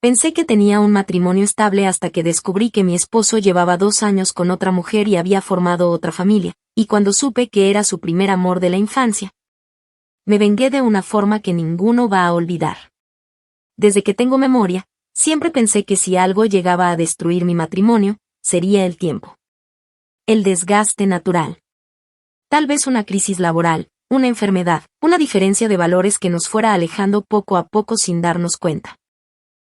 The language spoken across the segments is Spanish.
Pensé que tenía un matrimonio estable hasta que descubrí que mi esposo llevaba 2 años con otra mujer y había formado otra familia, y cuando supe que era su primer amor de la infancia, me vengué de una forma que ninguno va a olvidar. Desde que tengo memoria, siempre pensé que si algo llegaba a destruir mi matrimonio, sería el tiempo. El desgaste natural. Tal vez una crisis laboral, una enfermedad, una diferencia de valores que nos fuera alejando poco a poco sin darnos cuenta.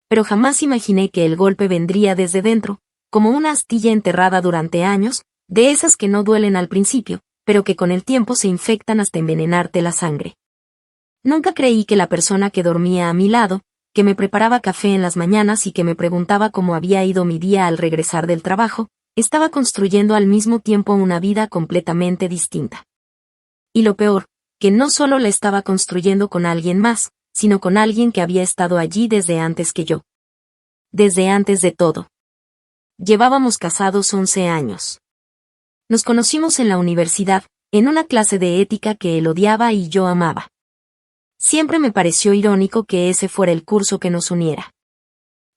Pero jamás imaginé que el golpe vendría desde dentro, como una astilla enterrada durante años, de esas que no duelen al principio, pero que con el tiempo se infectan hasta envenenarte la sangre. Nunca creí que la persona que dormía a mi lado, que me preparaba café en las mañanas y que me preguntaba cómo había ido mi día al regresar del trabajo, estaba construyendo al mismo tiempo una vida completamente distinta. Y lo peor, que no solo la estaba construyendo con alguien más, sino con alguien que había estado allí desde antes que yo. Desde antes de todo. Llevábamos casados 11 años. Nos conocimos en la universidad, en una clase de ética que él odiaba y yo amaba. Siempre me pareció irónico que ese fuera el curso que nos uniera.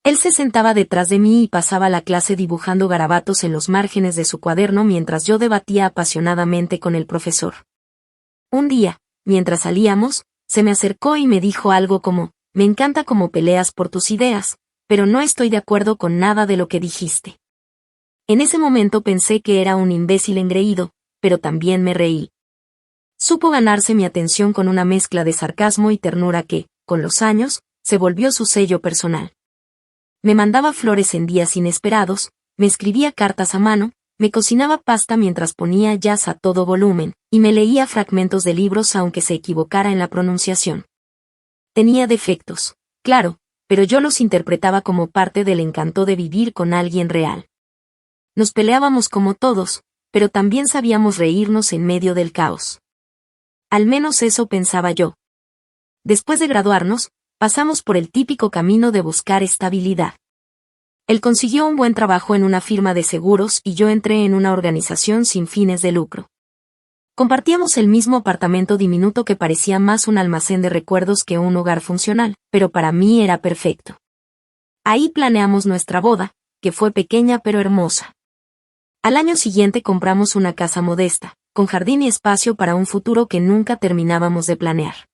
Él se sentaba detrás de mí y pasaba la clase dibujando garabatos en los márgenes de su cuaderno mientras yo debatía apasionadamente con el profesor. Un día, mientras salíamos, se me acercó y me dijo algo como, me encanta cómo peleas por tus ideas, pero no estoy de acuerdo con nada de lo que dijiste. En ese momento pensé que era un imbécil engreído, pero también me reí. Supo ganarse mi atención con una mezcla de sarcasmo y ternura que, con los años, se volvió su sello personal. Me mandaba flores en días inesperados, me escribía cartas a mano, me cocinaba pasta mientras ponía jazz a todo volumen, y me leía fragmentos de libros aunque se equivocara en la pronunciación. Tenía defectos, claro, pero yo los interpretaba como parte del encanto de vivir con alguien real. Nos peleábamos como todos, pero también sabíamos reírnos en medio del caos. Al menos eso pensaba yo. Después de graduarnos, pasamos por el típico camino de buscar estabilidad. Él consiguió un buen trabajo en una firma de seguros y yo entré en una organización sin fines de lucro. Compartíamos el mismo apartamento diminuto que parecía más un almacén de recuerdos que un hogar funcional, pero para mí era perfecto. Ahí planeamos nuestra boda, que fue pequeña pero hermosa. Al año siguiente compramos una casa modesta, con jardín y espacio para un futuro que nunca terminábamos de planear.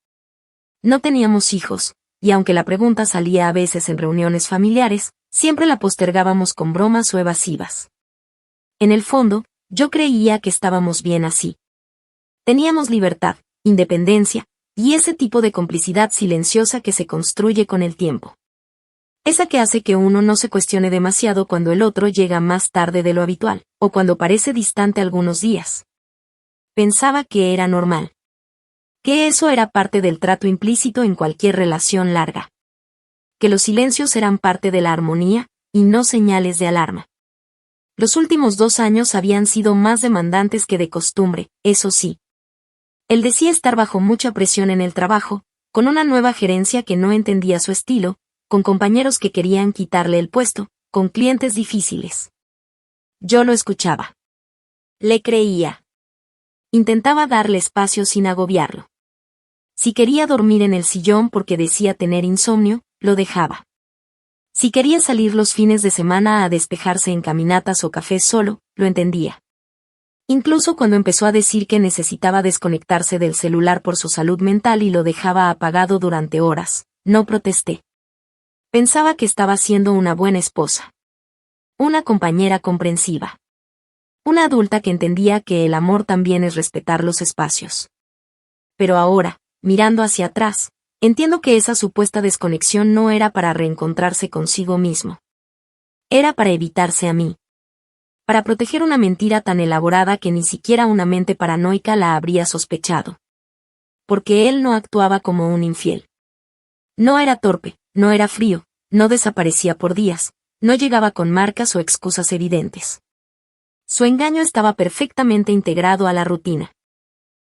No teníamos hijos, y aunque la pregunta salía a veces en reuniones familiares, siempre la postergábamos con bromas o evasivas. En el fondo, yo creía que estábamos bien así. Teníamos libertad, independencia, y ese tipo de complicidad silenciosa que se construye con el tiempo. Esa que hace que uno no se cuestione demasiado cuando el otro llega más tarde de lo habitual, o cuando parece distante algunos días. Pensaba que era normal. Que eso era parte del trato implícito en cualquier relación larga. Que los silencios eran parte de la armonía, y no señales de alarma. Los últimos 2 años habían sido más demandantes que de costumbre, eso sí. Él decía estar bajo mucha presión en el trabajo, con una nueva gerencia que no entendía su estilo, con compañeros que querían quitarle el puesto, con clientes difíciles. Yo lo escuchaba. Le creía. Intentaba darle espacio sin agobiarlo. Si quería dormir en el sillón porque decía tener insomnio, lo dejaba. Si quería salir los fines de semana a despejarse en caminatas o cafés solo, lo entendía. Incluso cuando empezó a decir que necesitaba desconectarse del celular por su salud mental y lo dejaba apagado durante horas, no protesté. Pensaba que estaba siendo una buena esposa. Una compañera comprensiva. Una adulta que entendía que el amor también es respetar los espacios. Pero ahora, mirando hacia atrás, entiendo que esa supuesta desconexión no era para reencontrarse consigo mismo. Era para evitarse a mí. Para proteger una mentira tan elaborada que ni siquiera una mente paranoica la habría sospechado. Porque él no actuaba como un infiel. No era torpe, no era frío, no desaparecía por días, no llegaba con marcas o excusas evidentes. Su engaño estaba perfectamente integrado a la rutina.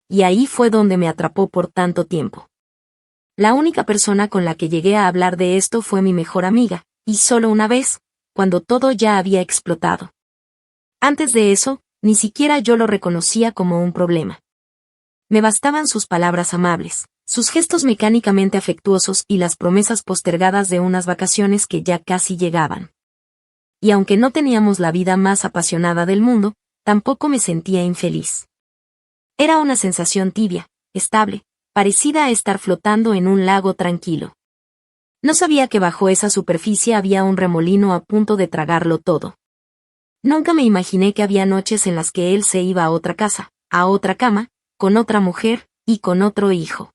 Y ahí fue donde me atrapó por tanto tiempo. La única persona con la que llegué a hablar de esto fue mi mejor amiga, y solo una vez, cuando todo ya había explotado. Antes de eso, ni siquiera yo lo reconocía como un problema. Me bastaban sus palabras amables, sus gestos mecánicamente afectuosos y las promesas postergadas de unas vacaciones que ya casi llegaban. Y aunque no teníamos la vida más apasionada del mundo, tampoco me sentía infeliz. Era una sensación tibia, estable, parecida a estar flotando en un lago tranquilo. No sabía que bajo esa superficie había un remolino a punto de tragarlo todo. Nunca me imaginé que había noches en las que él se iba a otra casa, a otra cama, con otra mujer, y con otro hijo.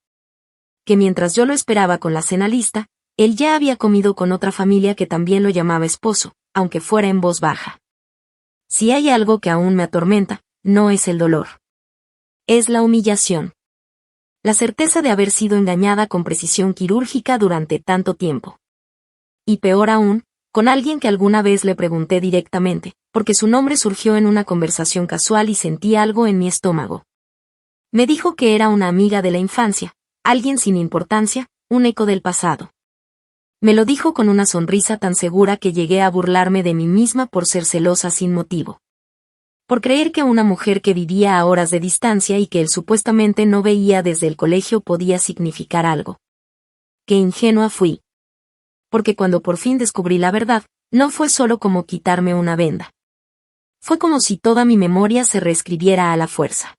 Que mientras yo lo esperaba con la cena lista, él ya había comido con otra familia que también lo llamaba esposo, aunque fuera en voz baja. Si hay algo que aún me atormenta, no es el dolor. Es la humillación. La certeza de haber sido engañada con precisión quirúrgica durante tanto tiempo. Y peor aún, con alguien que alguna vez le pregunté directamente, porque su nombre surgió en una conversación casual y sentí algo en mi estómago. Me dijo que era una amiga de la infancia, alguien sin importancia, un eco del pasado. Me lo dijo con una sonrisa tan segura que llegué a burlarme de mí misma por ser celosa sin motivo. Por creer que una mujer que vivía a horas de distancia y que él supuestamente no veía desde el colegio podía significar algo. Qué ingenua fui. Porque cuando por fin descubrí la verdad, no fue solo como quitarme una venda. Fue como si toda mi memoria se reescribiera a la fuerza.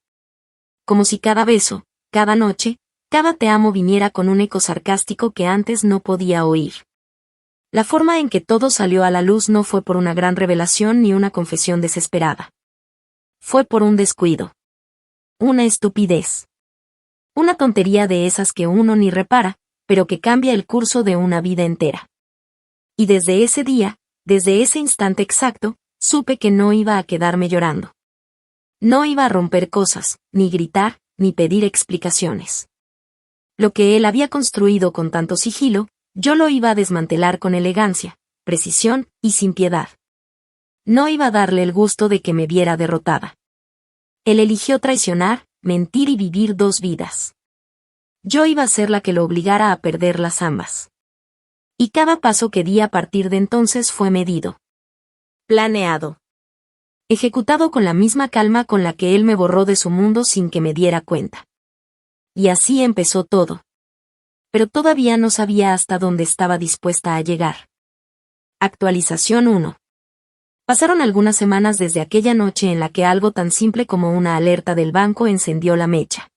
Como si cada beso, cada noche, cada te amo viniera con un eco sarcástico que antes no podía oír. La forma en que todo salió a la luz no fue por una gran revelación ni una confesión desesperada. Fue por un descuido. Una estupidez. Una tontería de esas que uno ni repara, pero que cambia el curso de una vida entera. Y desde ese día, desde ese instante exacto, supe que no iba a quedarme llorando. No iba a romper cosas, ni gritar, ni pedir explicaciones. Lo que él había construido con tanto sigilo, yo lo iba a desmantelar con elegancia, precisión y sin piedad. No iba a darle el gusto de que me viera derrotada. Él eligió traicionar, mentir y vivir dos vidas. Yo iba a ser la que lo obligara a perderlas ambas. Y cada paso que di a partir de entonces fue medido. Planeado. Ejecutado con la misma calma con la que él me borró de su mundo sin que me diera cuenta. Y así empezó todo. Pero todavía no sabía hasta dónde estaba dispuesta a llegar. Actualización 1. Pasaron algunas semanas desde aquella noche en la que algo tan simple como una alerta del banco encendió la mecha.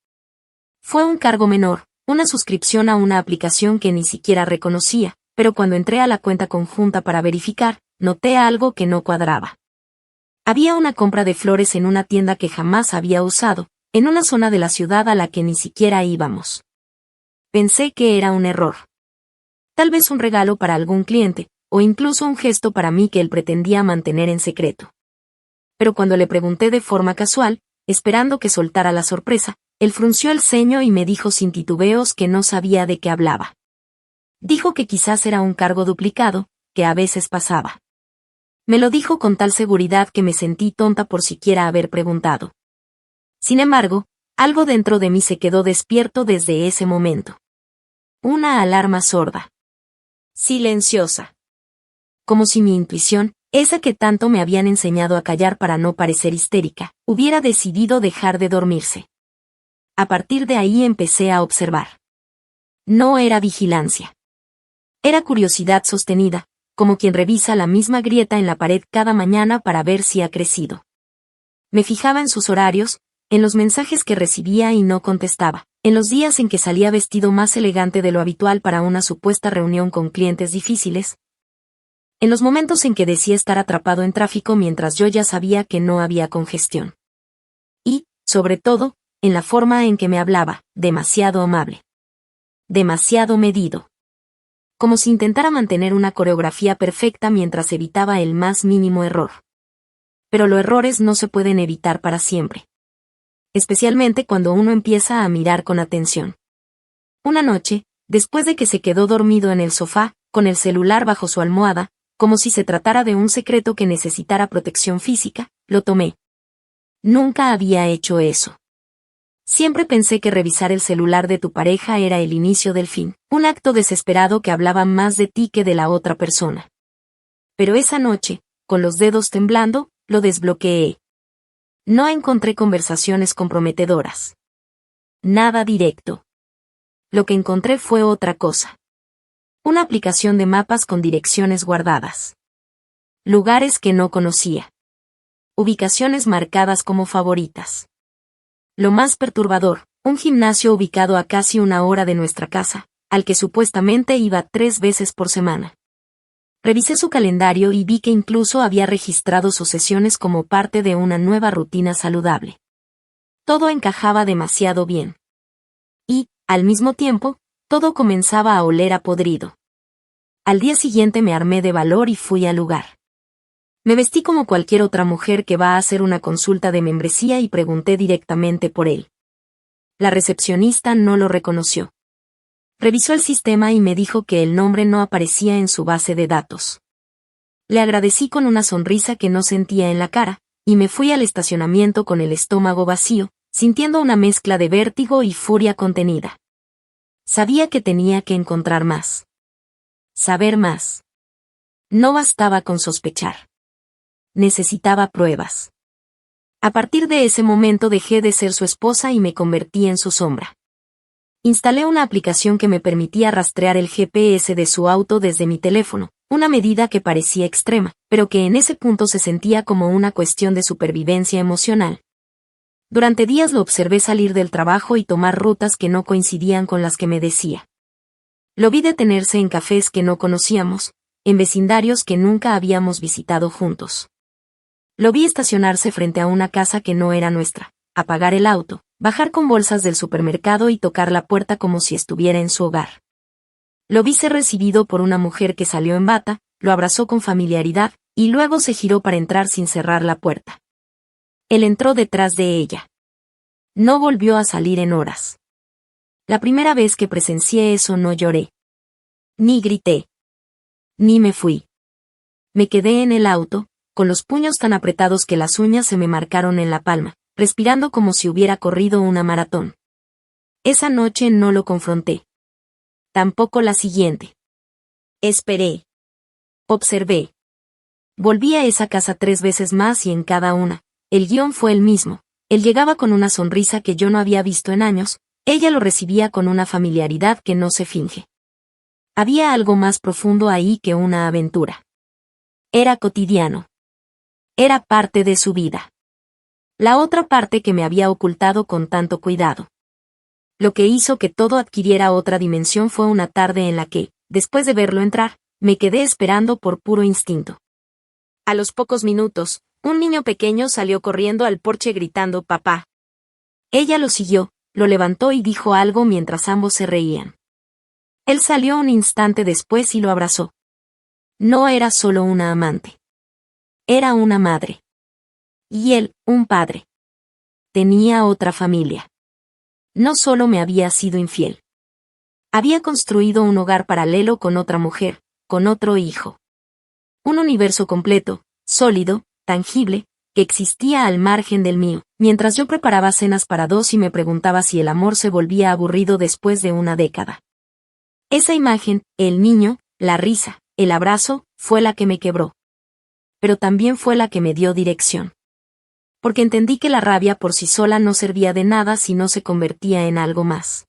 Fue un cargo menor, una suscripción a una aplicación que ni siquiera reconocía, pero cuando entré a la cuenta conjunta para verificar, noté algo que no cuadraba. Había una compra de flores en una tienda que jamás había usado, en una zona de la ciudad a la que ni siquiera íbamos. Pensé que era un error. Tal vez un regalo para algún cliente, o incluso un gesto para mí que él pretendía mantener en secreto. Pero cuando le pregunté de forma casual, esperando que soltara la sorpresa, él frunció el ceño y me dijo sin titubeos que no sabía de qué hablaba. Dijo que quizás era un cargo duplicado, que a veces pasaba. Me lo dijo con tal seguridad que me sentí tonta por siquiera haber preguntado. Sin embargo, algo dentro de mí se quedó despierto desde ese momento. Una alarma sorda. Silenciosa. Como si mi intuición, esa que tanto me habían enseñado a callar para no parecer histérica, hubiera decidido dejar de dormirse. A partir de ahí empecé a observar. No era vigilancia. Era curiosidad sostenida, como quien revisa la misma grieta en la pared cada mañana para ver si ha crecido. Me fijaba en sus horarios, en los mensajes que recibía y no contestaba, en los días en que salía vestido más elegante de lo habitual para una supuesta reunión con clientes difíciles, en los momentos en que decía estar atrapado en tráfico mientras yo ya sabía que no había congestión. Y, sobre todo, en la forma en que me hablaba, demasiado amable. Demasiado medido. Como si intentara mantener una coreografía perfecta mientras evitaba el más mínimo error. Pero los errores no se pueden evitar para siempre. Especialmente cuando uno empieza a mirar con atención. Una noche, después de que se quedó dormido en el sofá, con el celular bajo su almohada, como si se tratara de un secreto que necesitara protección física, lo tomé. Nunca había hecho eso. Siempre pensé que revisar el celular de tu pareja era el inicio del fin, un acto desesperado que hablaba más de ti que de la otra persona. Pero esa noche, con los dedos temblando, lo desbloqueé. No encontré conversaciones comprometedoras. Nada directo. Lo que encontré fue otra cosa. Una aplicación de mapas con direcciones guardadas. Lugares que no conocía. Ubicaciones marcadas como favoritas. Lo más perturbador, un gimnasio ubicado a casi 1 hora de nuestra casa, al que supuestamente iba 3 veces por semana. Revisé su calendario y vi que incluso había registrado sus sesiones como parte de una nueva rutina saludable. Todo encajaba demasiado bien. Y, al mismo tiempo, todo comenzaba a oler a podrido. Al día siguiente me armé de valor y fui al lugar. Me vestí como cualquier otra mujer que va a hacer una consulta de membresía y pregunté directamente por él. La recepcionista no lo reconoció. Revisó el sistema y me dijo que el nombre no aparecía en su base de datos. Le agradecí con una sonrisa que no sentía en la cara, y me fui al estacionamiento con el estómago vacío, sintiendo una mezcla de vértigo y furia contenida. Sabía que tenía que encontrar más. Saber más. No bastaba con sospechar. Necesitaba pruebas. A partir de ese momento dejé de ser su esposa y me convertí en su sombra. Instalé una aplicación que me permitía rastrear el GPS de su auto desde mi teléfono, una medida que parecía extrema, pero que en ese punto se sentía como una cuestión de supervivencia emocional. Durante días lo observé salir del trabajo y tomar rutas que no coincidían con las que me decía. Lo vi detenerse en cafés que no conocíamos, en vecindarios que nunca habíamos visitado juntos. Lo vi estacionarse frente a una casa que no era nuestra, apagar el auto, bajar con bolsas del supermercado y tocar la puerta como si estuviera en su hogar. Lo vi ser recibido por una mujer que salió en bata, lo abrazó con familiaridad, y luego se giró para entrar sin cerrar la puerta. Él entró detrás de ella. No volvió a salir en horas. La primera vez que presencié eso no lloré. Ni grité. Ni me fui. Me quedé en el auto, con los puños tan apretados que las uñas se me marcaron en la palma, respirando como si hubiera corrido una maratón. Esa noche no lo confronté. Tampoco la siguiente. Esperé. Observé. Volví a esa casa 3 veces más y en cada una, el guión fue el mismo. Él llegaba con una sonrisa que yo no había visto en años, ella lo recibía con una familiaridad que no se finge. Había algo más profundo ahí que una aventura. Era cotidiano. Era parte de su vida. La otra parte que me había ocultado con tanto cuidado. Lo que hizo que todo adquiriera otra dimensión fue una tarde en la que, después de verlo entrar, me quedé esperando por puro instinto. A los pocos minutos, un niño pequeño salió corriendo al porche gritando «papá». Ella lo siguió, lo levantó y dijo algo mientras ambos se reían. Él salió un instante después y lo abrazó. No era solo una amante. Era una madre. Y él, un padre. Tenía otra familia. No solo me había sido infiel. Había construido un hogar paralelo con otra mujer, con otro hijo. Un universo completo, sólido, tangible, que existía al margen del mío, mientras yo preparaba cenas para 2 y me preguntaba si el amor se volvía aburrido después de una década. Esa imagen, el niño, la risa, el abrazo, fue la que me quebró. Pero también fue la que me dio dirección. Porque entendí que la rabia por sí sola no servía de nada si no se convertía en algo más.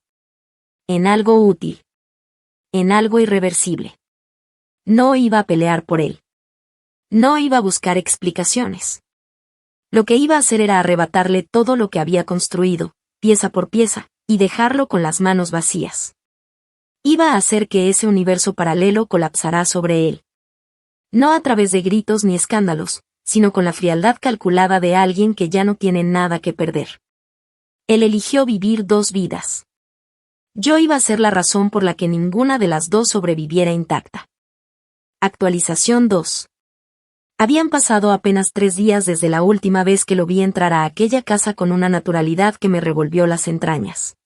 En algo útil. En algo irreversible. No iba a pelear por él. No iba a buscar explicaciones. Lo que iba a hacer era arrebatarle todo lo que había construido, pieza por pieza, y dejarlo con las manos vacías. Iba a hacer que ese universo paralelo colapsara sobre él. No a través de gritos ni escándalos, sino con la frialdad calculada de alguien que ya no tiene nada que perder. Él eligió vivir 2 vidas. Yo iba a ser la razón por la que ninguna de las 2 sobreviviera intacta. Actualización 2. Habían pasado apenas 3 días desde la última vez que lo vi entrar a aquella casa con una naturalidad que me revolvió las entrañas.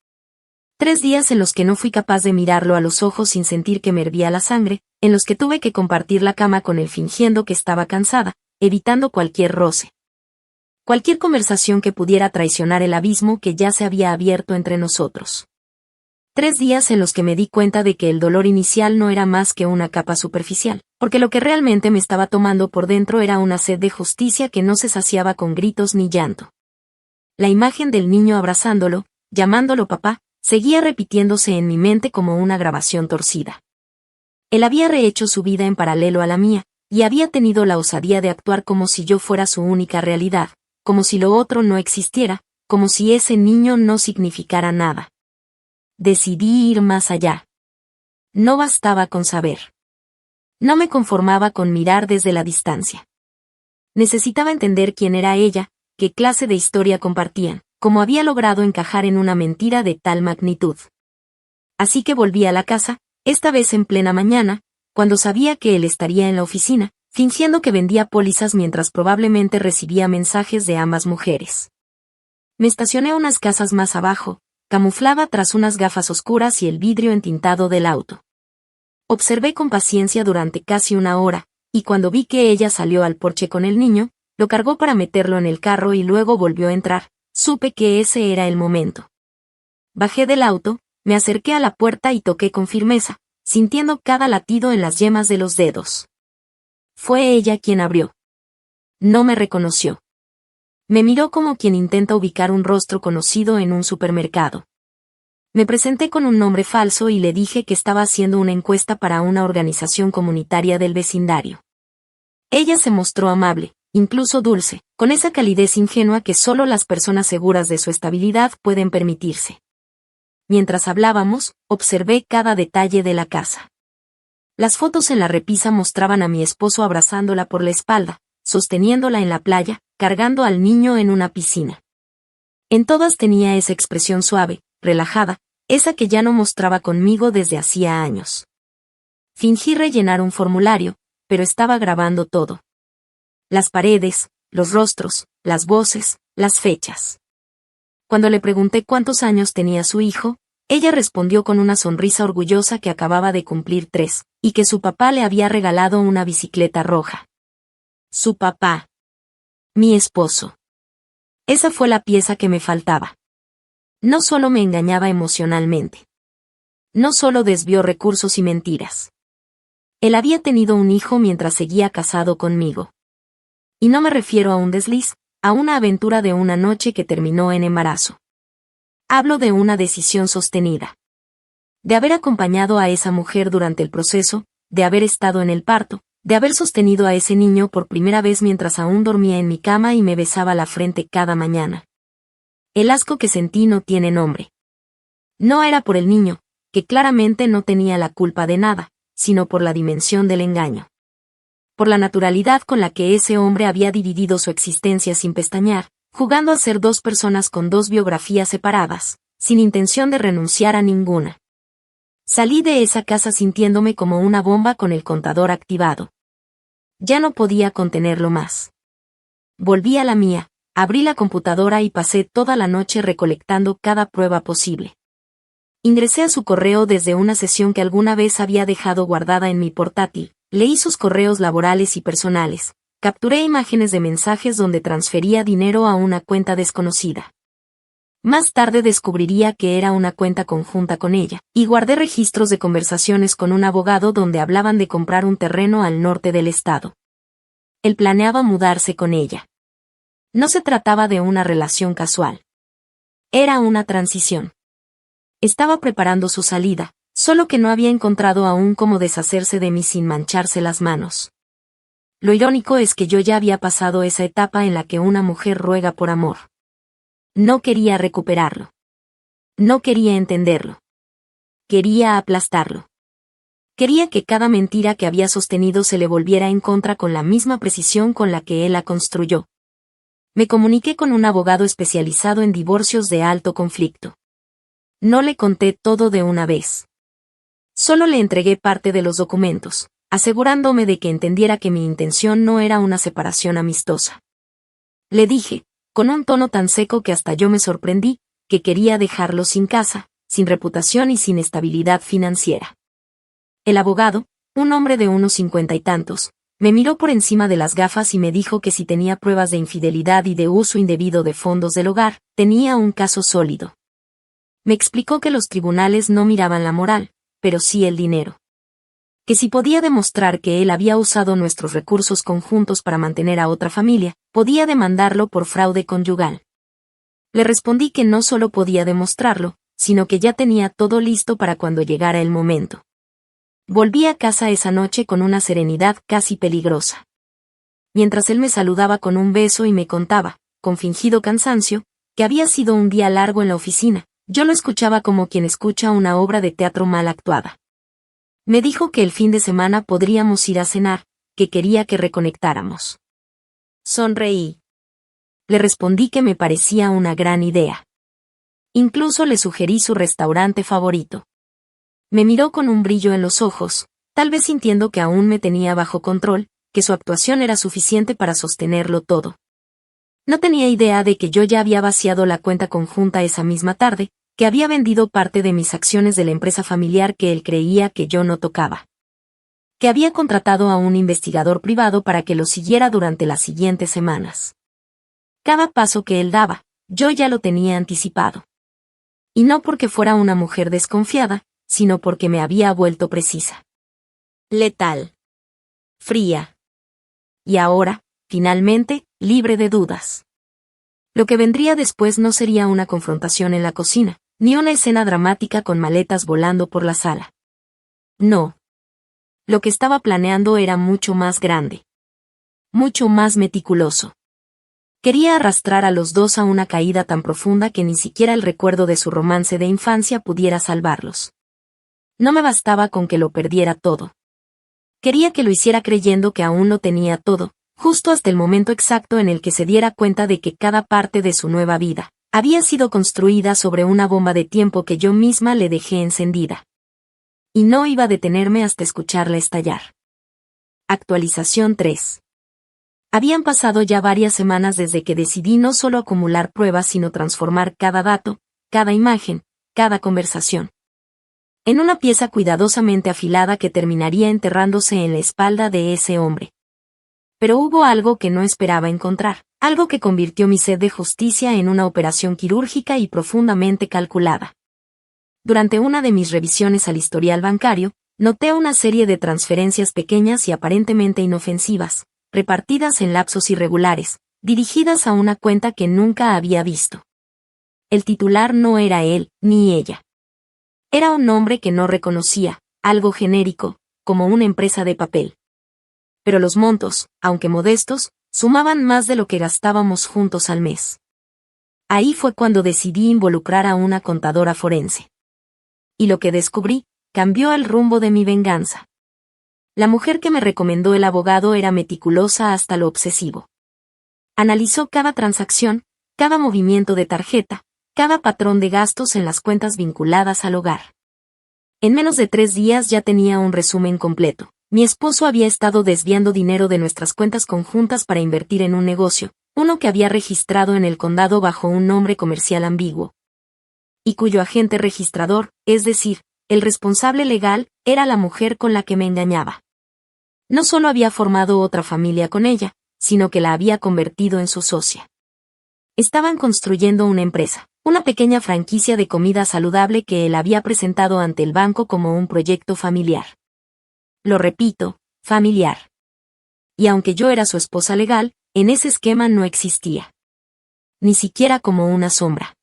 3 días en los que no fui capaz de mirarlo a los ojos sin sentir que me hervía la sangre, en los que tuve que compartir la cama con él fingiendo que estaba cansada, evitando cualquier roce. Cualquier conversación que pudiera traicionar el abismo que ya se había abierto entre nosotros. 3 días en los que me di cuenta de que el dolor inicial no era más que una capa superficial, porque lo que realmente me estaba tomando por dentro era una sed de justicia que no se saciaba con gritos ni llanto. La imagen del niño abrazándolo, llamándolo papá, Seguía repitiéndose en mi mente como una grabación torcida. Él había rehecho su vida en paralelo a la mía, y había tenido la osadía de actuar como si yo fuera su única realidad, como si lo otro no existiera, como si ese niño no significara nada. Decidí ir más allá. No bastaba con saber. No me conformaba con mirar desde la distancia. Necesitaba entender quién era ella, qué clase de historia compartían, cómo había logrado encajar en una mentira de tal magnitud. Así que volví a la casa, esta vez en plena mañana, cuando sabía que él estaría en la oficina, fingiendo que vendía pólizas mientras probablemente recibía mensajes de ambas mujeres. Me estacioné unas casas más abajo, camuflaba tras unas gafas oscuras y el vidrio entintado del auto. Observé con paciencia durante casi una hora, y cuando vi que ella salió al porche con el niño, lo cargó para meterlo en el carro y luego volvió a entrar, supe que ese era el momento. Bajé del auto, me acerqué a la puerta y toqué con firmeza, sintiendo cada latido en las yemas de los dedos. Fue ella quien abrió. No me reconoció. Me miró como quien intenta ubicar un rostro conocido en un supermercado. Me presenté con un nombre falso y le dije que estaba haciendo una encuesta para una organización comunitaria del vecindario. Ella se mostró amable, incluso dulce, con esa calidez ingenua que solo las personas seguras de su estabilidad pueden permitirse. Mientras hablábamos, observé cada detalle de la casa. Las fotos en la repisa mostraban a mi esposo abrazándola por la espalda, sosteniéndola en la playa, cargando al niño en una piscina. En todas tenía esa expresión suave, relajada, esa que ya no mostraba conmigo desde hacía años. Fingí rellenar un formulario, pero estaba grabando todo. Las paredes, los rostros, las voces, las fechas. Cuando le pregunté cuántos años tenía su hijo, ella respondió con una sonrisa orgullosa que acababa de cumplir 3, y que su papá le había regalado una bicicleta roja. Su papá. Mi esposo. Esa fue la pieza que me faltaba. No solo me engañaba emocionalmente. No solo desvió recursos y mentiras. Él había tenido un hijo mientras seguía casado conmigo. Y no me refiero a un desliz, a una aventura de una noche que terminó en embarazo. Hablo de una decisión sostenida. De haber acompañado a esa mujer durante el proceso, de haber estado en el parto, de haber sostenido a ese niño por primera vez mientras aún dormía en mi cama y me besaba la frente cada mañana. El asco que sentí no tiene nombre. No era por el niño, que claramente no tenía la culpa de nada, sino por la dimensión del engaño. Por la naturalidad con la que ese hombre había dividido su existencia sin pestañear, jugando a ser dos personas con dos biografías separadas, sin intención de renunciar a ninguna. Salí de esa casa sintiéndome como una bomba con el contador activado. Ya no podía contenerlo más. Volví a la mía, abrí la computadora y pasé toda la noche recolectando cada prueba posible. Ingresé a su correo desde una sesión que alguna vez había dejado guardada en mi portátil, leí sus correos laborales y personales, capturé imágenes de mensajes donde transfería dinero a una cuenta desconocida. Más tarde descubriría que era una cuenta conjunta con ella, y guardé registros de conversaciones con un abogado donde hablaban de comprar un terreno al norte del estado. Él planeaba mudarse con ella. No se trataba de una relación casual. Era una transición. Estaba preparando su salida, solo que no había encontrado aún cómo deshacerse de mí sin mancharse las manos. Lo irónico es que yo ya había pasado esa etapa en la que una mujer ruega por amor. No quería recuperarlo. No quería entenderlo. Quería aplastarlo. Quería que cada mentira que había sostenido se le volviera en contra con la misma precisión con la que él la construyó. Me comuniqué con un abogado especializado en divorcios de alto conflicto. No le conté todo de una vez. Solo le entregué parte de los documentos, asegurándome de que entendiera que mi intención no era una separación amistosa. Le dije, con un tono tan seco que hasta yo me sorprendí, que quería dejarlo sin casa, sin reputación y sin estabilidad financiera. El abogado, un hombre de unos 50 y tantos, me miró por encima de las gafas y me dijo que si tenía pruebas de infidelidad y de uso indebido de fondos del hogar, tenía un caso sólido. Me explicó que los tribunales no miraban la moral, pero sí el dinero. Que si podía demostrar que él había usado nuestros recursos conjuntos para mantener a otra familia, podía demandarlo por fraude conyugal. Le respondí que no solo podía demostrarlo, sino que ya tenía todo listo para cuando llegara el momento. Volví a casa esa noche con una serenidad casi peligrosa. Mientras él me saludaba con un beso y me contaba, con fingido cansancio, que había sido un día largo en la oficina, yo lo escuchaba como quien escucha una obra de teatro mal actuada. Me dijo que el fin de semana podríamos ir a cenar, que quería que reconectáramos. Sonreí. Le respondí que me parecía una gran idea. Incluso le sugerí su restaurante favorito. Me miró con un brillo en los ojos, tal vez sintiendo que aún me tenía bajo control, que su actuación era suficiente para sostenerlo todo. No tenía idea de que yo ya había vaciado la cuenta conjunta esa misma tarde, que había vendido parte de mis acciones de la empresa familiar que él creía que yo no tocaba. Que había contratado a un investigador privado para que lo siguiera durante las siguientes semanas. Cada paso que él daba, yo ya lo tenía anticipado. Y no porque fuera una mujer desconfiada, sino porque me había vuelto precisa. Letal. Fría. Y ahora, finalmente, libre de dudas. Lo que vendría después no sería una confrontación en la cocina, ni una escena dramática con maletas volando por la sala. No. Lo que estaba planeando era mucho más grande. Mucho más meticuloso. Quería arrastrar a los dos a una caída tan profunda que ni siquiera el recuerdo de su romance de infancia pudiera salvarlos. No me bastaba con que lo perdiera todo. Quería que lo hiciera creyendo que aún lo tenía todo, justo hasta el momento exacto en el que se diera cuenta de que cada parte de su nueva vida había sido construida sobre una bomba de tiempo que yo misma le dejé encendida. Y no iba a detenerme hasta escucharla estallar. Actualización 3. Habían pasado ya varias semanas desde que decidí no solo acumular pruebas sino transformar cada dato, cada imagen, cada conversación, en una pieza cuidadosamente afilada que terminaría enterrándose en la espalda de ese hombre. Pero hubo algo que no esperaba encontrar, algo que convirtió mi sed de justicia en una operación quirúrgica y profundamente calculada. Durante una de mis revisiones al historial bancario, noté una serie de transferencias pequeñas y aparentemente inofensivas, repartidas en lapsos irregulares, dirigidas a una cuenta que nunca había visto. El titular no era él, ni ella. Era un nombre que no reconocía, algo genérico, como una empresa de papel. Pero los montos, aunque modestos, sumaban más de lo que gastábamos juntos al mes. Ahí fue cuando decidí involucrar a una contadora forense. Y lo que descubrí, cambió el rumbo de mi venganza. La mujer que me recomendó el abogado era meticulosa hasta lo obsesivo. Analizó cada transacción, cada movimiento de tarjeta, cada patrón de gastos en las cuentas vinculadas al hogar. En menos de 3 días ya tenía un resumen completo. Mi esposo había estado desviando dinero de nuestras cuentas conjuntas para invertir en un negocio, uno que había registrado en el condado bajo un nombre comercial ambiguo. Y cuyo agente registrador, es decir, el responsable legal, era la mujer con la que me engañaba. No solo había formado otra familia con ella, sino que la había convertido en su socia. Estaban construyendo una empresa, una pequeña franquicia de comida saludable que él había presentado ante el banco como un proyecto familiar. Lo repito, familiar. Y aunque yo era su esposa legal, en ese esquema no existía. Ni siquiera como una sombra.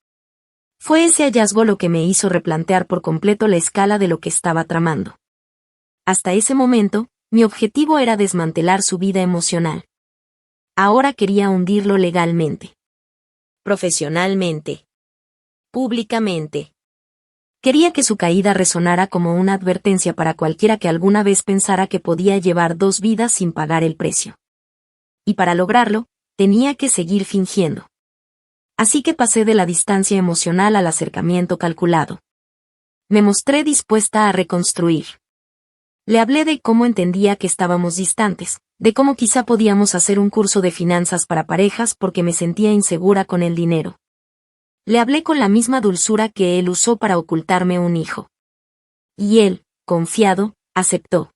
Fue ese hallazgo lo que me hizo replantear por completo la escala de lo que estaba tramando. Hasta ese momento, mi objetivo era desmantelar su vida emocional. Ahora quería hundirlo legalmente. Profesionalmente. Públicamente. Quería que su caída resonara como una advertencia para cualquiera que alguna vez pensara que podía llevar 2 vidas sin pagar el precio. Y para lograrlo, tenía que seguir fingiendo. Así que pasé de la distancia emocional al acercamiento calculado. Me mostré dispuesta a reconstruir. Le hablé de cómo entendía que estábamos distantes, de cómo quizá podíamos hacer un curso de finanzas para parejas porque me sentía insegura con el dinero. Le hablé con la misma dulzura que él usó para ocultarme un hijo. Y él, confiado, aceptó.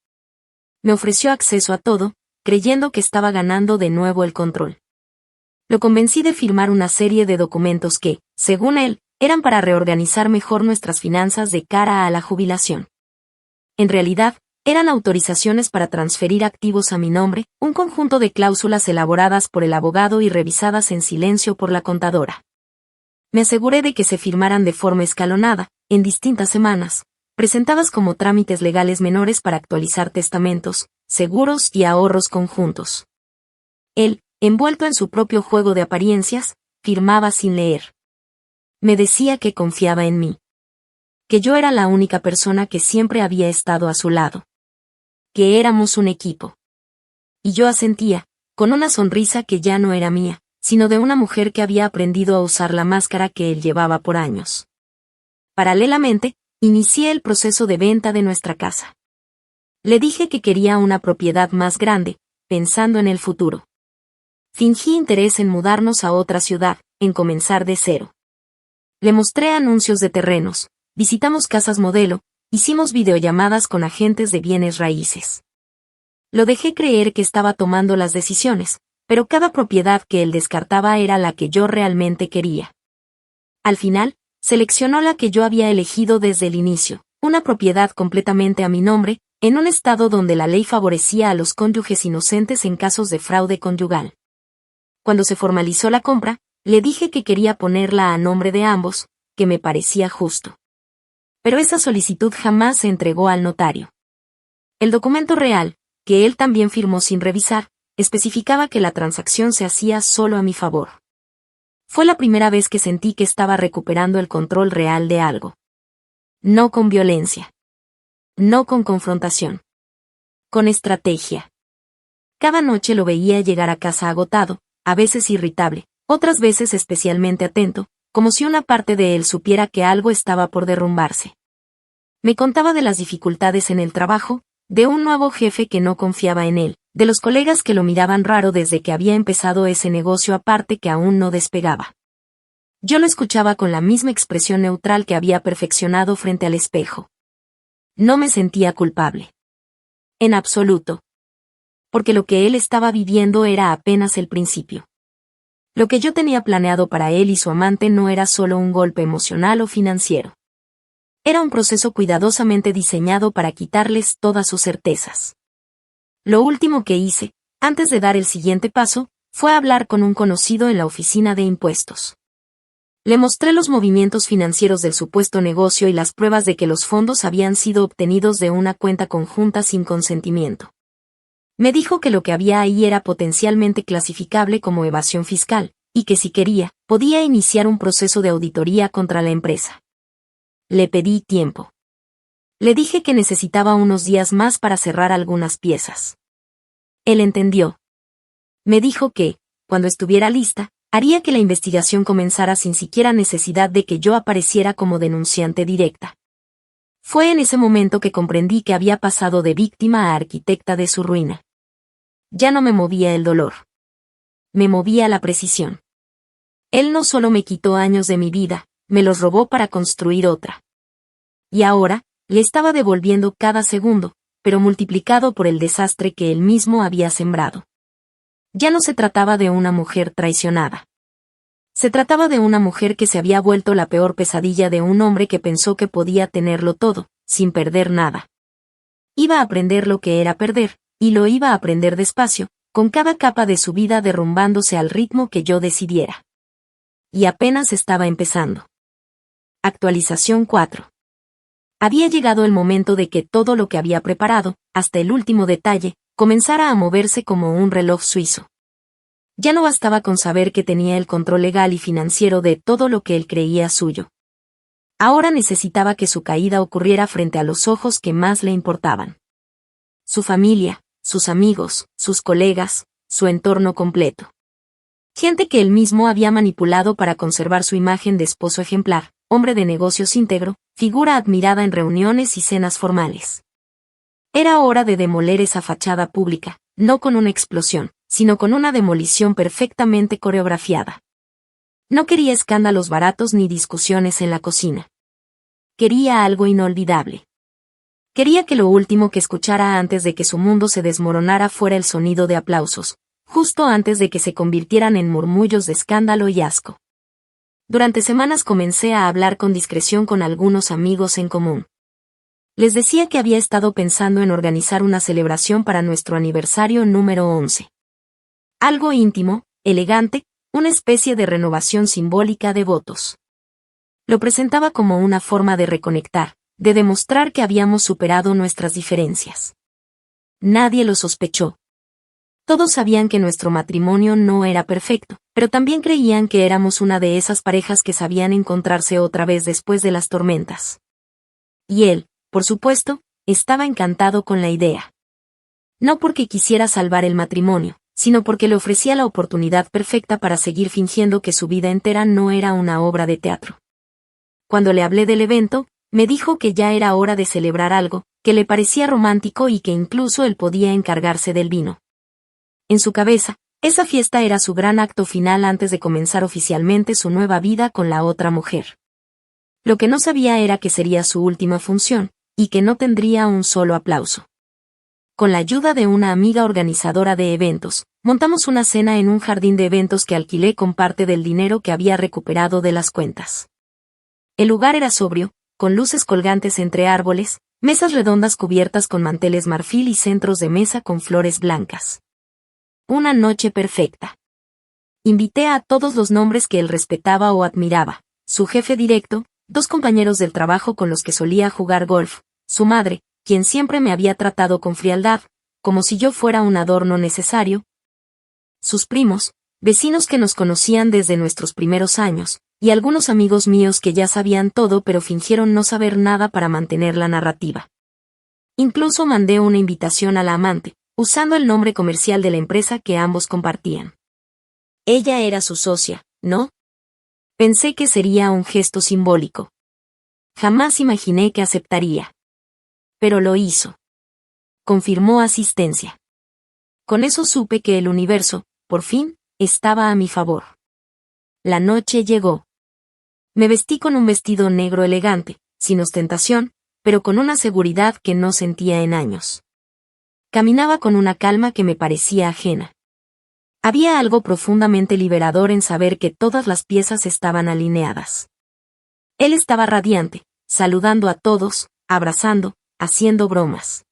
Me ofreció acceso a todo, creyendo que estaba ganando de nuevo el control. Lo convencí de firmar una serie de documentos que, según él, eran para reorganizar mejor nuestras finanzas de cara a la jubilación. En realidad, eran autorizaciones para transferir activos a mi nombre, un conjunto de cláusulas elaboradas por el abogado y revisadas en silencio por la contadora. Me aseguré de que se firmaran de forma escalonada, en distintas semanas, presentadas como trámites legales menores para actualizar testamentos, seguros y ahorros conjuntos. Él, envuelto en su propio juego de apariencias, firmaba sin leer. Me decía que confiaba en mí. Que yo era la única persona que siempre había estado a su lado. Que éramos un equipo. Y yo asentía, con una sonrisa que ya no era mía, sino de una mujer que había aprendido a usar la máscara que él llevaba por años. Paralelamente, inicié el proceso de venta de nuestra casa. Le dije que quería una propiedad más grande, pensando en el futuro. Fingí interés en mudarnos a otra ciudad, en comenzar de cero. Le mostré anuncios de terrenos, visitamos casas modelo, hicimos videollamadas con agentes de bienes raíces. Lo dejé creer que estaba tomando las decisiones, pero cada propiedad que él descartaba era la que yo realmente quería. Al final, seleccionó la que yo había elegido desde el inicio, una propiedad completamente a mi nombre, en un estado donde la ley favorecía a los cónyuges inocentes en casos de fraude conyugal. Cuando se formalizó la compra, le dije que quería ponerla a nombre de ambos, que me parecía justo. Pero esa solicitud jamás se entregó al notario. El documento real, que él también firmó sin revisar, especificaba que la transacción se hacía solo a mi favor. Fue la primera vez que sentí que estaba recuperando el control real de algo. No con violencia. No con confrontación. Con estrategia. Cada noche lo veía llegar a casa agotado, a veces irritable, otras veces especialmente atento, como si una parte de él supiera que algo estaba por derrumbarse. Me contaba de las dificultades en el trabajo, de un nuevo jefe que no confiaba en él, de los colegas que lo miraban raro desde que había empezado ese negocio aparte que aún no despegaba. Yo lo escuchaba con la misma expresión neutral que había perfeccionado frente al espejo. No me sentía culpable. En absoluto. Porque lo que él estaba viviendo era apenas el principio. Lo que yo tenía planeado para él y su amante no era solo un golpe emocional o financiero. Era un proceso cuidadosamente diseñado para quitarles todas sus certezas. Lo último que hice, antes de dar el siguiente paso, fue hablar con un conocido en la oficina de impuestos. Le mostré los movimientos financieros del supuesto negocio y las pruebas de que los fondos habían sido obtenidos de una cuenta conjunta sin consentimiento. Me dijo que lo que había ahí era potencialmente clasificable como evasión fiscal, y que si quería, podía iniciar un proceso de auditoría contra la empresa. Le pedí tiempo. Le dije que necesitaba unos días más para cerrar algunas piezas. Él entendió. Me dijo que, cuando estuviera lista, haría que la investigación comenzara sin siquiera necesidad de que yo apareciera como denunciante directa. Fue en ese momento que comprendí que había pasado de víctima a arquitecta de su ruina. Ya no me movía el dolor. Me movía la precisión. Él no solo me quitó años de mi vida, me los robó para construir otra. Y ahora, le estaba devolviendo cada segundo, pero multiplicado por el desastre que él mismo había sembrado. Ya no se trataba de una mujer traicionada. Se trataba de una mujer que se había vuelto la peor pesadilla de un hombre que pensó que podía tenerlo todo, sin perder nada. Iba a aprender lo que era perder, y lo iba a aprender despacio, con cada capa de su vida derrumbándose al ritmo que yo decidiera. Y apenas estaba empezando. Actualización 4. Había llegado el momento de que todo lo que había preparado, hasta el último detalle, comenzara a moverse como un reloj suizo. Ya no bastaba con saber que tenía el control legal y financiero de todo lo que él creía suyo. Ahora necesitaba que su caída ocurriera frente a los ojos que más le importaban. Su familia, sus amigos, sus colegas, su entorno completo. Gente que él mismo había manipulado para conservar su imagen de esposo ejemplar, hombre de negocios íntegro, figura admirada en reuniones y cenas formales. Era hora de demoler esa fachada pública, no con una explosión, sino con una demolición perfectamente coreografiada. No quería escándalos baratos ni discusiones en la cocina. Quería algo inolvidable. Quería que lo último que escuchara antes de que su mundo se desmoronara fuera el sonido de aplausos, justo antes de que se convirtieran en murmullos de escándalo y asco. Durante semanas comencé a hablar con discreción con algunos amigos en común. Les decía que había estado pensando en organizar una celebración para nuestro aniversario número 11. Algo íntimo, elegante, una especie de renovación simbólica de votos. Lo presentaba como una forma de reconectar, de demostrar que habíamos superado nuestras diferencias. Nadie lo sospechó. Todos sabían que nuestro matrimonio no era perfecto, pero también creían que éramos una de esas parejas que sabían encontrarse otra vez después de las tormentas. Y él, por supuesto, estaba encantado con la idea. No porque quisiera salvar el matrimonio, sino porque le ofrecía la oportunidad perfecta para seguir fingiendo que su vida entera no era una obra de teatro. Cuando le hablé del evento, me dijo que ya era hora de celebrar algo, que le parecía romántico y que incluso él podía encargarse del vino. En su cabeza, esa fiesta era su gran acto final antes de comenzar oficialmente su nueva vida con la otra mujer. Lo que no sabía era que sería su última función, y que no tendría un solo aplauso. Con la ayuda de una amiga organizadora de eventos, montamos una cena en un jardín de eventos que alquilé con parte del dinero que había recuperado de las cuentas. El lugar era sobrio, con luces colgantes entre árboles, mesas redondas cubiertas con manteles marfil y centros de mesa con flores blancas. Una noche perfecta. Invité a todos los nombres que él respetaba o admiraba, su jefe directo, 2 compañeros del trabajo con los que solía jugar golf, su madre, quien siempre me había tratado con frialdad, como si yo fuera un adorno necesario, sus primos, vecinos que nos conocían desde nuestros primeros años, y algunos amigos míos que ya sabían todo pero fingieron no saber nada para mantener la narrativa. Incluso mandé una invitación a la amante, usando el nombre comercial de la empresa que ambos compartían. Ella era su socia, ¿no? Pensé que sería un gesto simbólico. Jamás imaginé que aceptaría. Pero lo hizo. Confirmó asistencia. Con eso supe que el universo, por fin, estaba a mi favor. La noche llegó. Me vestí con un vestido negro elegante, sin ostentación, pero con una seguridad que no sentía en años. Caminaba con una calma que me parecía ajena. Había algo profundamente liberador en saber que todas las piezas estaban alineadas. Él estaba radiante, saludando a todos, abrazando, haciendo bromas.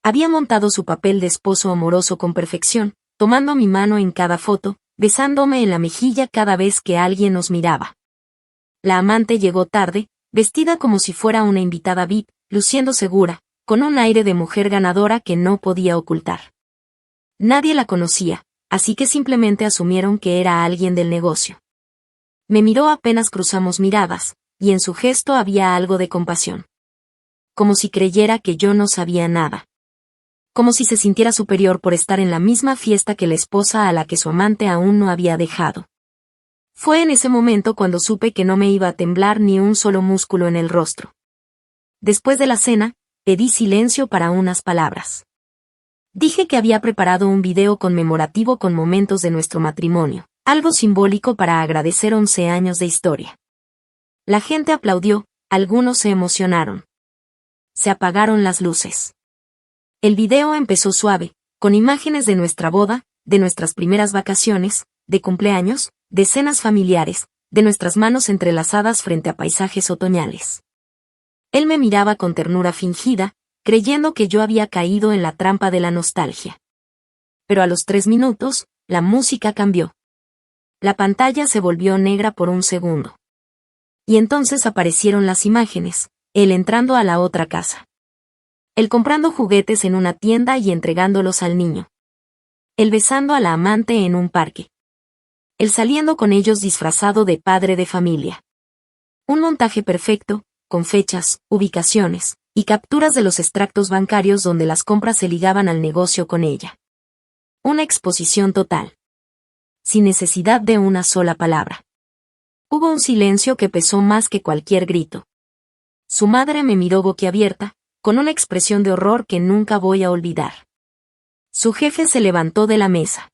Había montado su papel de esposo amoroso con perfección, tomando mi mano en cada foto, besándome en la mejilla cada vez que alguien nos miraba. La amante llegó tarde, vestida como si fuera una invitada VIP, luciendo segura, con un aire de mujer ganadora que no podía ocultar. Nadie la conocía, así que simplemente asumieron que era alguien del negocio. Me miró apenas cruzamos miradas, y en su gesto había algo de compasión. Como si creyera que yo no sabía nada. Como si se sintiera superior por estar en la misma fiesta que la esposa a la que su amante aún no había dejado. Fue en ese momento cuando supe que no me iba a temblar ni un solo músculo en el rostro. Después de la cena, pedí silencio para unas palabras. Dije que había preparado un video conmemorativo con momentos de nuestro matrimonio, algo simbólico para agradecer 11 años de historia. La gente aplaudió, algunos se emocionaron. Se apagaron las luces. El video empezó suave, con imágenes de nuestra boda, de nuestras primeras vacaciones, de cumpleaños, de cenas familiares, de nuestras manos entrelazadas frente a paisajes otoñales. Él me miraba con ternura fingida, creyendo que yo había caído en la trampa de la nostalgia. Pero a los 3 minutos, la música cambió. La pantalla se volvió negra por un segundo. Y entonces aparecieron las imágenes, él entrando a la otra casa. Él comprando juguetes en una tienda y entregándolos al niño. Él besando a la amante en un parque. Él saliendo con ellos disfrazado de padre de familia. Un montaje perfecto, con fechas, ubicaciones, y capturas de los extractos bancarios donde las compras se ligaban al negocio con ella. Una exposición total. Sin necesidad de una sola palabra. Hubo un silencio que pesó más que cualquier grito. Su madre me miró boquiabierta, con una expresión de horror que nunca voy a olvidar. Su jefe se levantó de la mesa.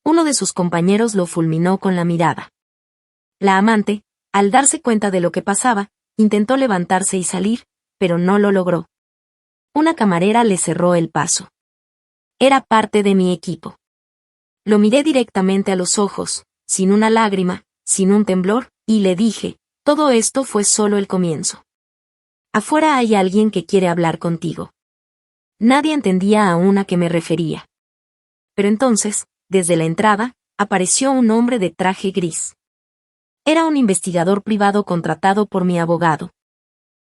Uno de sus compañeros lo fulminó con la mirada. La amante, al darse cuenta de lo que pasaba, intentó levantarse y salir, pero no lo logró. Una camarera le cerró el paso. Era parte de mi equipo. Lo miré directamente a los ojos, sin una lágrima, sin un temblor, y le dije, todo esto fue solo el comienzo. Afuera hay alguien que quiere hablar contigo. Nadie entendía aún a qué me refería. Pero entonces, desde la entrada, apareció un hombre de traje gris. Era un investigador privado contratado por mi abogado.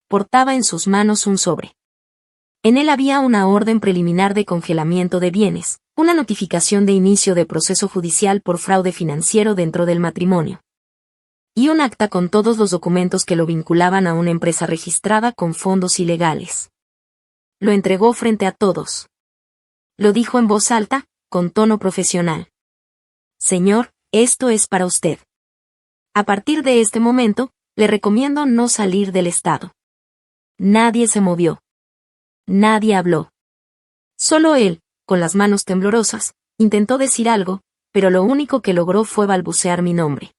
Portaba en sus manos un sobre. En él había una orden preliminar de congelamiento de bienes, una notificación de inicio de proceso judicial por fraude financiero dentro del matrimonio. Y un acta con todos los documentos que lo vinculaban a una empresa registrada con fondos ilegales. Lo entregó frente a todos. Lo dijo en voz alta, con tono profesional. Señor, esto es para usted. A partir de este momento, le recomiendo no salir del estado. Nadie se movió. Nadie habló. Solo él, con las manos temblorosas, intentó decir algo, pero lo único que logró fue balbucear mi nombre.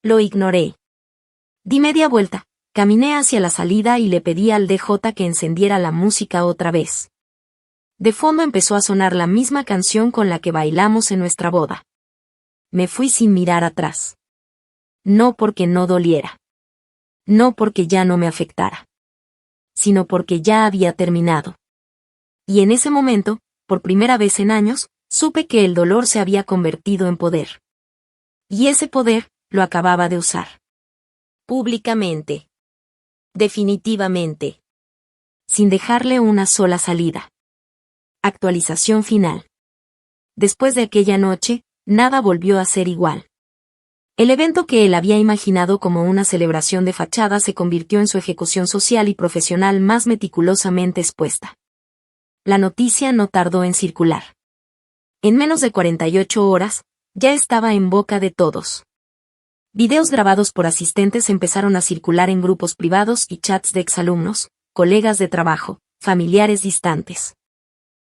Lo ignoré. Di media vuelta, caminé hacia la salida y le pedí al DJ que encendiera la música otra vez. De fondo empezó a sonar la misma canción con la que bailamos en nuestra boda. Me fui sin mirar atrás. No porque no doliera. No porque ya no me afectara. Sino porque ya había terminado. Y en ese momento, por primera vez en años, supe que el dolor se había convertido en poder. Y ese poder, lo acababa de usar. Públicamente. Definitivamente. Sin dejarle una sola salida. Actualización final. Después de aquella noche, nada volvió a ser igual. El evento que él había imaginado como una celebración de fachada se convirtió en su ejecución social y profesional más meticulosamente expuesta. La noticia no tardó en circular. En menos de 48 horas, ya estaba en boca de todos. Videos grabados por asistentes empezaron a circular en grupos privados y chats de exalumnos, colegas de trabajo, familiares distantes.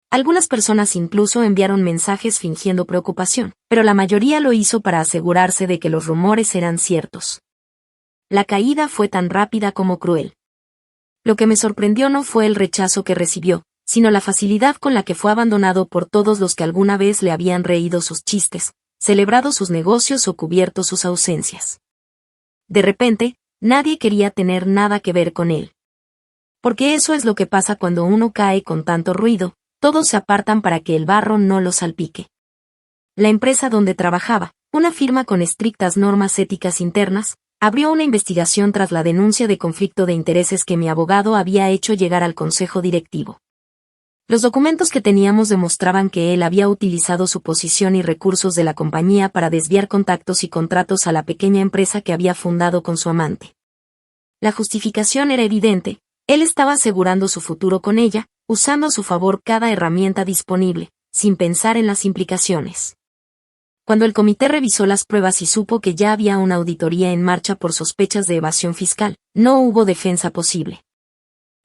Algunas personas incluso enviaron mensajes fingiendo preocupación, pero la mayoría lo hizo para asegurarse de que los rumores eran ciertos. La caída fue tan rápida como cruel. Lo que me sorprendió no fue el rechazo que recibió, sino la facilidad con la que fue abandonado por todos los que alguna vez le habían reído sus chistes, celebrado sus negocios o cubierto sus ausencias. De repente, nadie quería tener nada que ver con él. Porque eso es lo que pasa cuando uno cae con tanto ruido. Todos se apartan para que el barro no los salpique. La empresa donde trabajaba, una firma con estrictas normas éticas internas, abrió una investigación tras la denuncia de conflicto de intereses que mi abogado había hecho llegar al consejo directivo. Los documentos que teníamos demostraban que él había utilizado su posición y recursos de la compañía para desviar contactos y contratos a la pequeña empresa que había fundado con su amante. La justificación era evidente, él estaba asegurando su futuro con ella, usando a su favor cada herramienta disponible, sin pensar en las implicaciones. Cuando el comité revisó las pruebas y supo que ya había una auditoría en marcha por sospechas de evasión fiscal, no hubo defensa posible.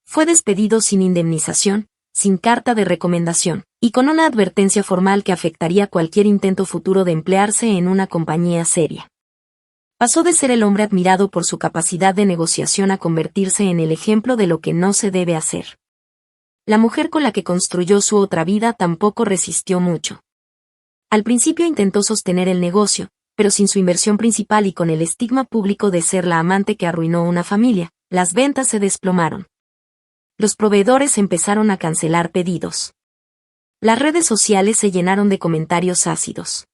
Fue despedido sin indemnización, sin carta de recomendación, y con una advertencia formal que afectaría cualquier intento futuro de emplearse en una compañía seria. Pasó de ser el hombre admirado por su capacidad de negociación a convertirse en el ejemplo de lo que no se debe hacer. La mujer con la que construyó su otra vida tampoco resistió mucho. Al principio intentó sostener el negocio, pero sin su inversión principal y con el estigma público de ser la amante que arruinó una familia, las ventas se desplomaron. Los proveedores empezaron a cancelar pedidos. Las redes sociales se llenaron de comentarios ácidos.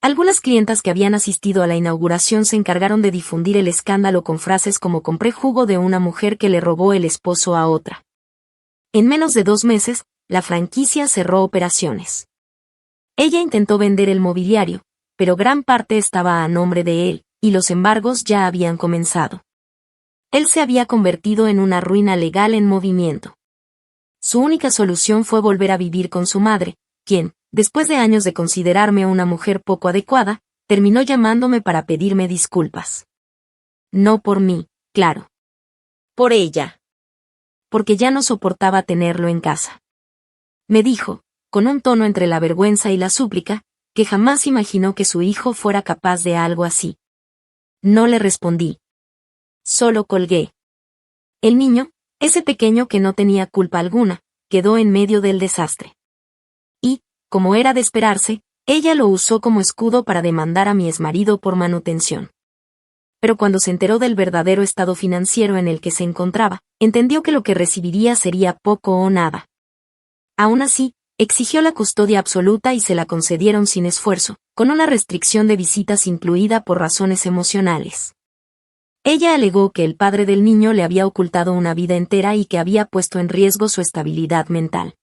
Algunas clientas que habían asistido a la inauguración se encargaron de difundir el escándalo con frases como «compré jugo de una mujer que le robó el esposo a otra». En menos de 2 meses, la franquicia cerró operaciones. Ella intentó vender el mobiliario, pero gran parte estaba a nombre de él, y los embargos ya habían comenzado. Él se había convertido en una ruina legal en movimiento. Su única solución fue volver a vivir con su madre, quien, después de años de considerarme una mujer poco adecuada, terminó llamándome para pedirme disculpas. No por mí, claro. Por ella. Porque ya no soportaba tenerlo en casa. Me dijo, con un tono entre la vergüenza y la súplica, que jamás imaginó que su hijo fuera capaz de algo así. No le respondí. Solo colgué. El niño, ese pequeño que no tenía culpa alguna, quedó en medio del desastre. Y, como era de esperarse, ella lo usó como escudo para demandar a mi exmarido por manutención. Pero cuando se enteró del verdadero estado financiero en el que se encontraba, entendió que lo que recibiría sería poco o nada. Aún así, Exigió la custodia absoluta y se la concedieron sin esfuerzo, con una restricción de visitas incluida por razones emocionales. Ella alegó que el padre del niño le había ocultado una vida entera y que había puesto en riesgo su estabilidad mental.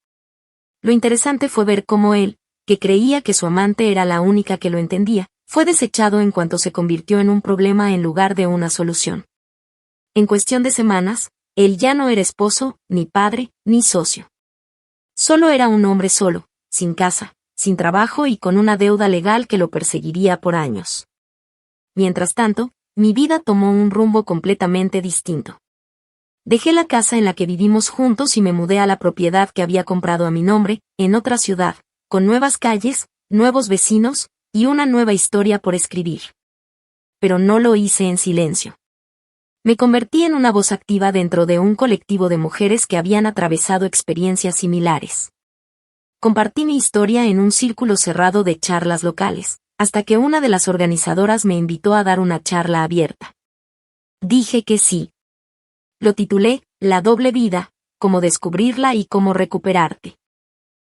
Lo interesante fue ver cómo él, que creía que su amante era la única que lo entendía, fue desechado en cuanto se convirtió en un problema en lugar de una solución. En cuestión de semanas, él ya no era esposo, ni padre, ni socio. Solo era un hombre solo, sin casa, sin trabajo y con una deuda legal que lo perseguiría por años. Mientras tanto, mi vida tomó un rumbo completamente distinto. Dejé la casa en la que vivimos juntos y me mudé a la propiedad que había comprado a mi nombre, en otra ciudad, con nuevas calles, nuevos vecinos, y una nueva historia por escribir. Pero no lo hice en silencio. Me convertí en una voz activa dentro de un colectivo de mujeres que habían atravesado experiencias similares. Compartí mi historia en un círculo cerrado de charlas locales, hasta que una de las organizadoras me invitó a dar una charla abierta. Dije que sí. Lo titulé, La doble vida, cómo descubrirla y cómo recuperarte.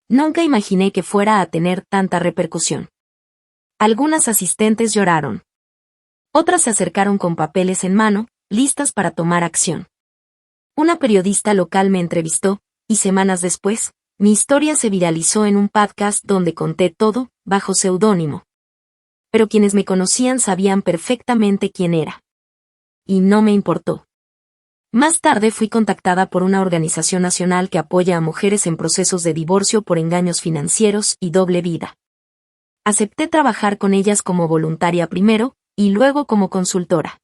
Nunca imaginé que fuera a tener tanta repercusión. Algunas asistentes lloraron. Otras se acercaron con papeles en mano, listas para tomar acción. Una periodista local me entrevistó, y semanas después, mi historia se viralizó en un podcast donde conté todo, bajo seudónimo. Pero quienes me conocían sabían perfectamente quién era. Y no me importó. Más tarde fui contactada por una organización nacional que apoya a mujeres en procesos de divorcio por engaños financieros y doble vida. Acepté trabajar con ellas como voluntaria primero, y luego como consultora.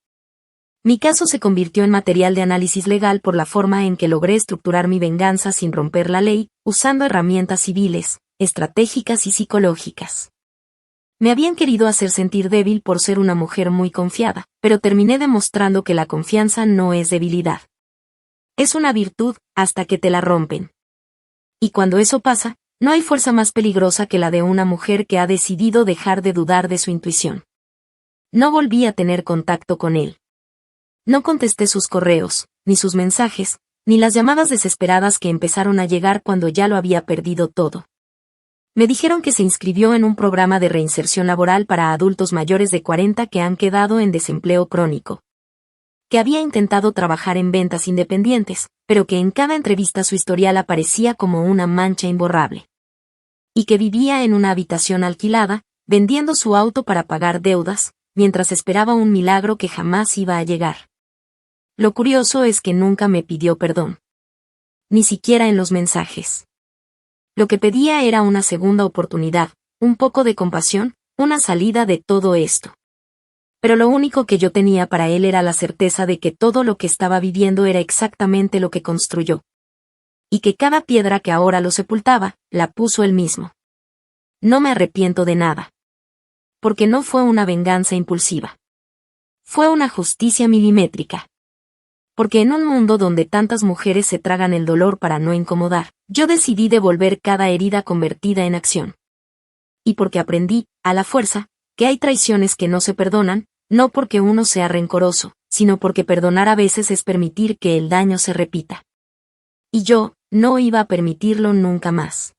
Mi caso se convirtió en material de análisis legal por la forma en que logré estructurar mi venganza sin romper la ley, usando herramientas civiles, estratégicas y psicológicas. Me habían querido hacer sentir débil por ser una mujer muy confiada, pero terminé demostrando que la confianza no es debilidad. Es una virtud, hasta que te la rompen. Y cuando eso pasa, no hay fuerza más peligrosa que la de una mujer que ha decidido dejar de dudar de su intuición. No volví a tener contacto con él. No contesté sus correos, ni sus mensajes, ni las llamadas desesperadas que empezaron a llegar cuando ya lo había perdido todo. Me dijeron que se inscribió en un programa de reinserción laboral para adultos mayores de 40 que han quedado en desempleo crónico. Que había intentado trabajar en ventas independientes, pero que en cada entrevista su historial aparecía como una mancha imborrable. Y que vivía en una habitación alquilada, vendiendo su auto para pagar deudas, mientras esperaba un milagro que jamás iba a llegar. Lo curioso es que nunca me pidió perdón. Ni siquiera en los mensajes. Lo que pedía era una segunda oportunidad, un poco de compasión, una salida de todo esto. Pero lo único que yo tenía para él era la certeza de que todo lo que estaba viviendo era exactamente lo que construyó. Y que cada piedra que ahora lo sepultaba, la puso él mismo. No me arrepiento de nada. Porque no fue una venganza impulsiva. Fue una justicia milimétrica. Porque en un mundo donde tantas mujeres se tragan el dolor para no incomodar, yo decidí devolver cada herida convertida en acción. Y porque aprendí, a la fuerza, que hay traiciones que no se perdonan, no porque uno sea rencoroso, sino porque perdonar a veces es permitir que el daño se repita. Y yo, no iba a permitirlo nunca más.